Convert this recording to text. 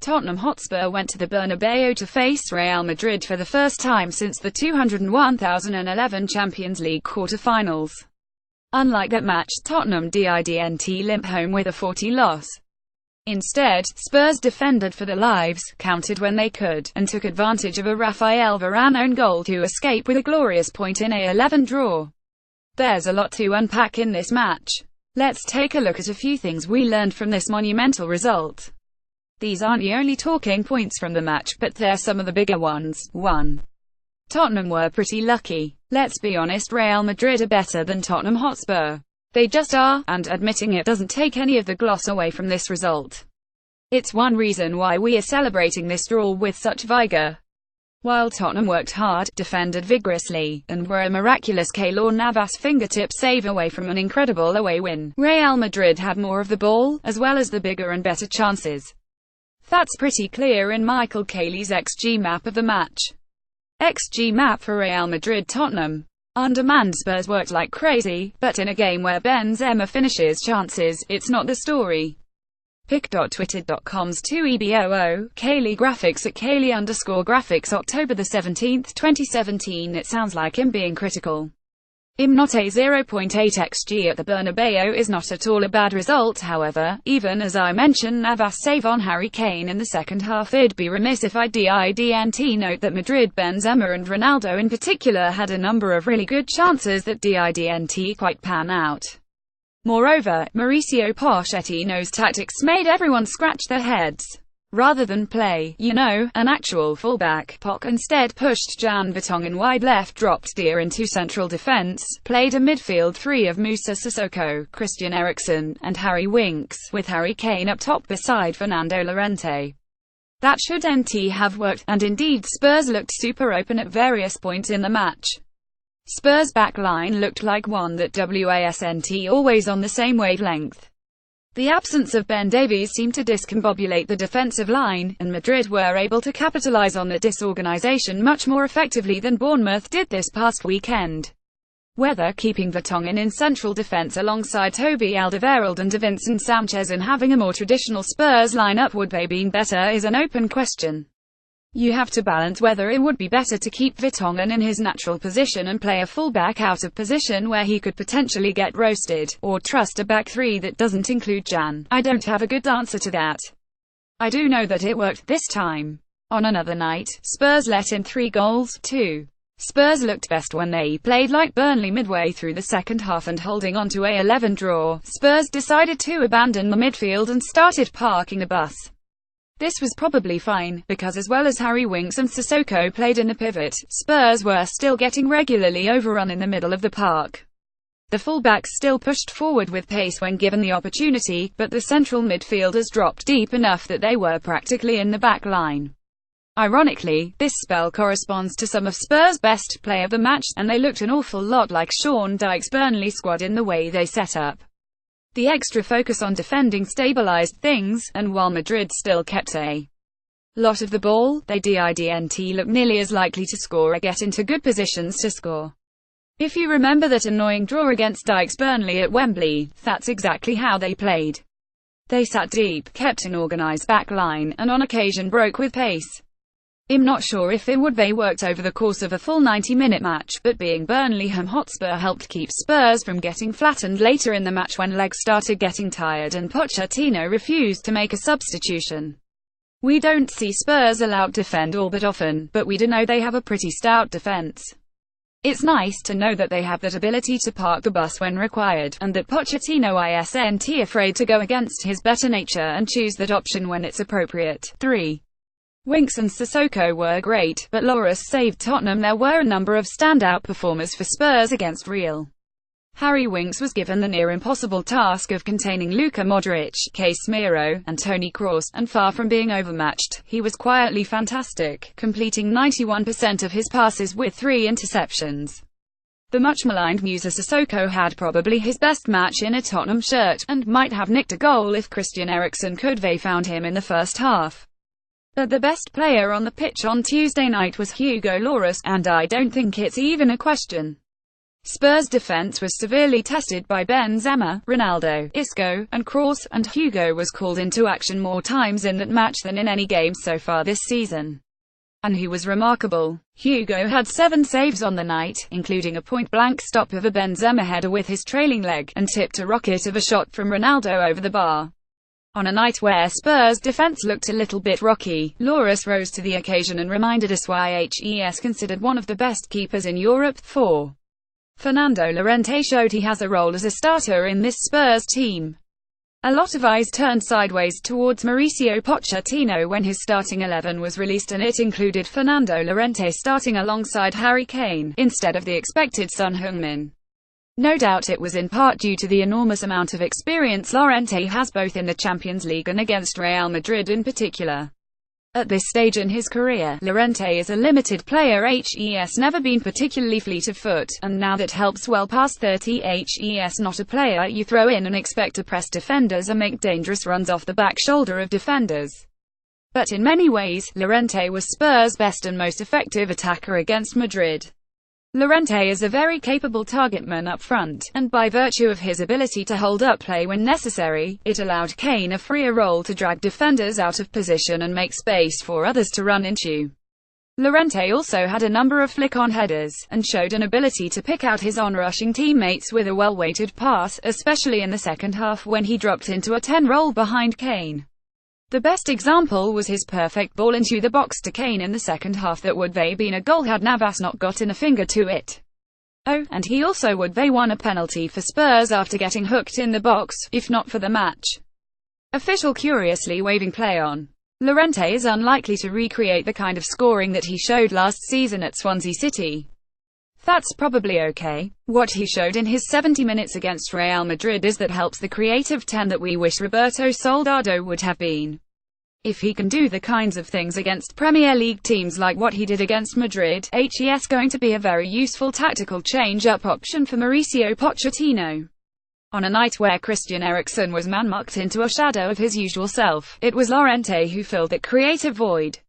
Tottenham Hotspur went to the Bernabeu to face Real Madrid for the first time since the 2011 Champions League quarter-finals. Unlike that match, Tottenham didn't limp home with a 40 loss. Instead, Spurs defended for their lives, countered when they could, and took advantage of a Rafael Varane own goal to escape with a glorious point in a 11 draw. There's a lot to unpack in this match. Let's take a look at a few things we learned from this monumental result. These aren't the only talking points from the match, but they're some of the bigger ones. 1. Tottenham were pretty lucky. Let's be honest, Real Madrid are better than Tottenham Hotspur. They just are, and admitting it doesn't take any of the gloss away from this result. It's one reason why we are celebrating this draw with such vigor. While Tottenham worked hard, defended vigorously, and were a miraculous Keylor Navas fingertip save away from an incredible away win, Real Madrid had more of the ball, as well as the bigger and better chances. That's pretty clear in Michael Cayley's XG map of the match. XG map for Real Madrid Tottenham. Undermanned Spurs worked like crazy, but in a game where Benzema finishes chances, it's not the story. Pic.twitter.com's 2EBOO, Cayley graphics at Cayley_graphics October 17, 2017. It sounds like him being critical. Not a 0.8 xg at the Bernabeu is not at all a bad result, however, even as I mentioned Navas' save on Harry Kane in the second half. It'd be remiss if I didn't note that Madrid, Benzema and Ronaldo in particular had a number of really good chances that didn't quite pan out. Moreover, Mauricio Pochettino's tactics made everyone scratch their heads. Rather than play, an actual fullback, Poch instead pushed Jan Vertonghen wide left, dropped Dier into central defense, played a midfield three of Moussa Sissoko, Christian Eriksen, and Harry Winks, with Harry Kane up top beside Fernando Llorente. That shouldn't have worked, and indeed Spurs looked super open at various points in the match. Spurs' back line looked like one that wasn't always on the same wavelength. The absence of Ben Davies seemed to discombobulate the defensive line, and Madrid were able to capitalize on the disorganization much more effectively than Bournemouth did this past weekend. Whether keeping Vertonghen in central defense alongside Toby Alderweireld and Davinson Sanchez and having a more traditional Spurs lineup would have been better is an open question. You have to balance whether it would be better to keep Vertonghen in his natural position and play a fullback out of position where he could potentially get roasted, or trust a back three that doesn't include Jan. I don't have a good answer to that. I do know that it worked this time. On another night, Spurs let in 3 goals, 2. Spurs looked best when they played like Burnley midway through the second half, and holding on to a 11 draw, Spurs decided to abandon the midfield and started parking the bus. This was probably fine, because as well as Harry Winks and Sissoko played in the pivot, Spurs were still getting regularly overrun in the middle of the park. The fullbacks still pushed forward with pace when given the opportunity, but the central midfielders dropped deep enough that they were practically in the back line. Ironically, this spell corresponds to some of Spurs' best play of the match, and they looked an awful lot like Sean Dyche's Burnley squad in the way they set up. The extra focus on defending stabilized things, and while Madrid still kept a lot of the ball, they didn't look nearly as likely to score or get into good positions to score. If you remember that annoying draw against Dyche's Burnley at Wembley, that's exactly how they played. They sat deep, kept an organized back line, and on occasion broke with pace. I'm not sure if they worked over the course of a full 90-minute match, but being Burnley Hotspur helped keep Spurs from getting flattened later in the match when legs started getting tired and Pochettino refused to make a substitution. We don't see Spurs allowed defend all that often, but we do know they have a pretty stout defense. It's nice to know that they have that ability to park the bus when required, and that Pochettino isn't afraid to go against his better nature and choose that option when it's appropriate. 3. Winks and Sissoko were great, but Lloris saved Tottenham. There were a number of standout performers for Spurs against Real. Harry Winks was given the near-impossible task of containing Luka Modric, Casemiro, and Toni Kroos, and far from being overmatched, he was quietly fantastic, completing 91% of his passes with 3 interceptions. The much-maligned Moussa Sissoko had probably his best match in a Tottenham shirt, and might have nicked a goal if Christian Eriksen could have found him in the first half. But the best player on the pitch on Tuesday night was Hugo Lloris, and I don't think it's even a question. Spurs' defense was severely tested by Benzema, Ronaldo, Isco, and Kroos, and Hugo was called into action more times in that match than in any game so far this season. And he was remarkable. Hugo had 7 saves on the night, including a point-blank stop of a Benzema header with his trailing leg, and tipped a rocket of a shot from Ronaldo over the bar. On a night where Spurs' defense looked a little bit rocky, Lloris rose to the occasion and reminded us why he's considered one of the best keepers in Europe. 4. Fernando Llorente showed he has a role as a starter in this Spurs team. A lot of eyes turned sideways towards Mauricio Pochettino when his starting 11 was released, and it included Fernando Llorente starting alongside Harry Kane, instead of the expected Son Heung-min. No doubt it was in part due to the enormous amount of experience Llorente has both in the Champions League and against Real Madrid in particular. At this stage in his career, Llorente is a limited player. He's never been particularly fleet of foot, and now that helps well past 30. He's not a player you throw in and expect to press defenders or make dangerous runs off the back shoulder of defenders. But in many ways, Llorente was Spurs' best and most effective attacker against Madrid. Llorente is a very capable targetman up front, and by virtue of his ability to hold up play when necessary, it allowed Kane a freer role to drag defenders out of position and make space for others to run into. Llorente also had a number of flick-on headers, and showed an ability to pick out his on-rushing teammates with a well-weighted pass, especially in the second half when he dropped into a 10 role behind Kane. The best example was his perfect ball into the box to Kane in the second half that would have been a goal had Navas not gotten a finger to it. Oh, and he also would have won a penalty for Spurs after getting hooked in the box, if not for the match official curiously waving play on. Llorente is unlikely to recreate the kind of scoring that he showed last season at Swansea City. That's probably okay. What he showed in his 70 minutes against Real Madrid is that helps the creative 10 that we wish Roberto Soldado would have been. If he can do the kinds of things against Premier League teams like what he did against Madrid, he's going to be a very useful tactical change-up option for Mauricio Pochettino. On a night where Christian Eriksen was man-mucked into a shadow of his usual self, it was Llorente who filled that creative void.